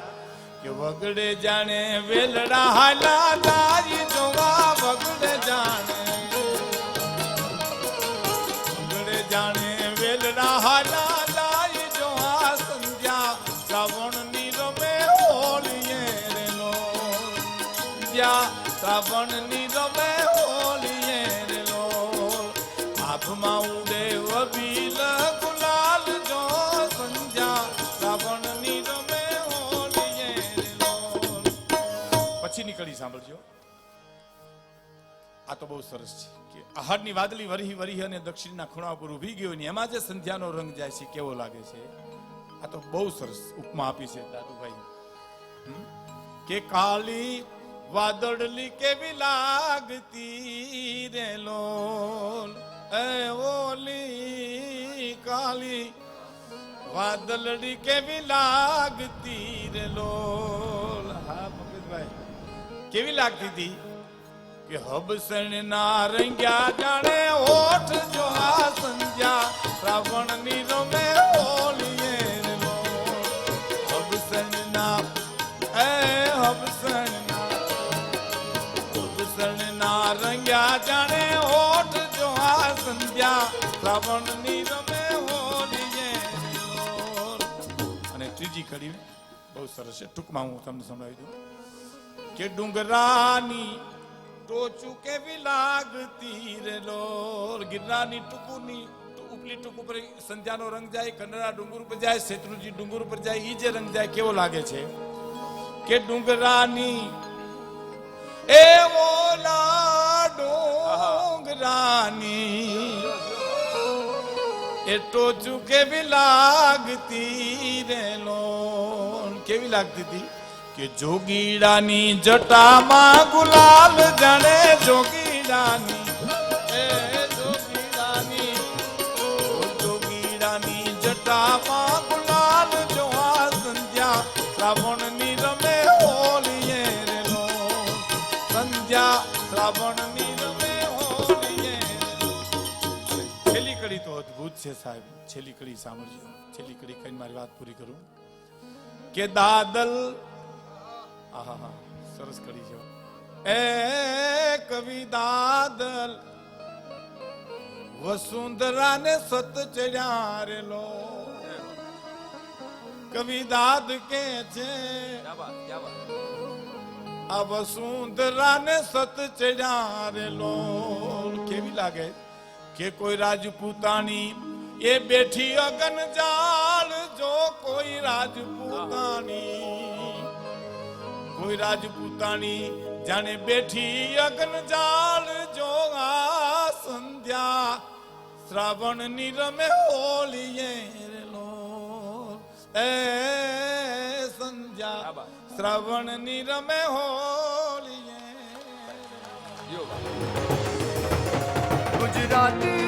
કે વગડે જાણે વેલડા હાલા લારી જોવા, વગડે જાણે વેલડા હાલા લારી જોવા, સંધ્યા શ્રાવણની રમે હોળીએ રેલો, સંધ્યા શ્રાવણની રમે હોળીએ રેલો, આંખમાં ઉડે વબીલ ગુલાલ જો, સંધ્યા શ્રાવણની રમે હોળીએ રેલો. પછી નીકળી સાંભળજો, આ તો બહુ સરસ છે કે આહારની વાદળી વરહી વરહી અને દક્ષિણના ખૂણા પર ઊભી ગયો ને એમાં જે સંધ્યાનો રંગ જાય છે કેવો લાગે છે. આ તો બહુ સરસ ઉપમા આપી છે દાદુભાઈ કે કાલી વાદળલી કેવી લાગતી રે લોલ, એ ઓલી કાલી વાદળડી કેવી લાગતી રે લોલ. હા પંકજભાઈ કેવી લાગતી હતી કે હબસણ ના રંગ્યા જાણે ઓઠ જો આ સંધ્યા શ્રાવણની રમે હોળીએ રે લોલ, હબસણ ના એ હબસણ ના રંગ્યા જાણે ઓઠ જો આ સંધ્યા શ્રાવણની રમે હોળીએ લોલ. અને ત્રીજી કડી બહુ સરસ છે, ટૂંકમાં હું તમને સંભળાવી દઉં કે ડુંગરાની ટોચું કેવી લાગતી રે લોલ, ગિરનારની ટુકુની ઉપલી ટુક ઉપર સંધ્યાનો રંગ જાય, કંડરા ડુંગર ઉપર જાય, શેત્રુજી ડુંગર ઉપર જાય, ઈ જે રંગ જાય કેવો લાગે છે કે ડુંગરાની એ ઓલા ડુંગરાની એ ટોચું કેવી લાગતી રે લોલ, કેવી લાગતી હતી કે જોગીડાની જટામાં ગુલાલ જાણે, જોગીડાની એ જોગીડાની જટામાં ગુલાલ જોવા, સંધ્યા શ્રાવણની રમે હોળીએ રે લો, સંધ્યા શ્રાવણની રમે હોળીએ. છેલ્લી કડી તો અદભુત છે સાહેબ, છેલ્લી કડી સાંભળજો. છેલ્લી કડી કહીને મારી વાત પૂરી કરું કે દાદલ, આહા સરસ કરી છે એ કવિ દાદલ વસુંધરાને સત ચડ્યા રેલો કવિ દાદ કે છે આ વસુંધરાને સત ચડ્યા રેલો કેવી લાગે કે કોઈ રાજપૂતાણી એ બેઠી અગન જાળ જો કોઈ રાજપૂતાણી જાણે બેઠી અગન જાળ જો આ સંધ્યા શ્રાવણ ની રમે હોલીએ રેલો એ સંધ્યા શ્રાવણ ની રમે હોલીએ ગુજરાતી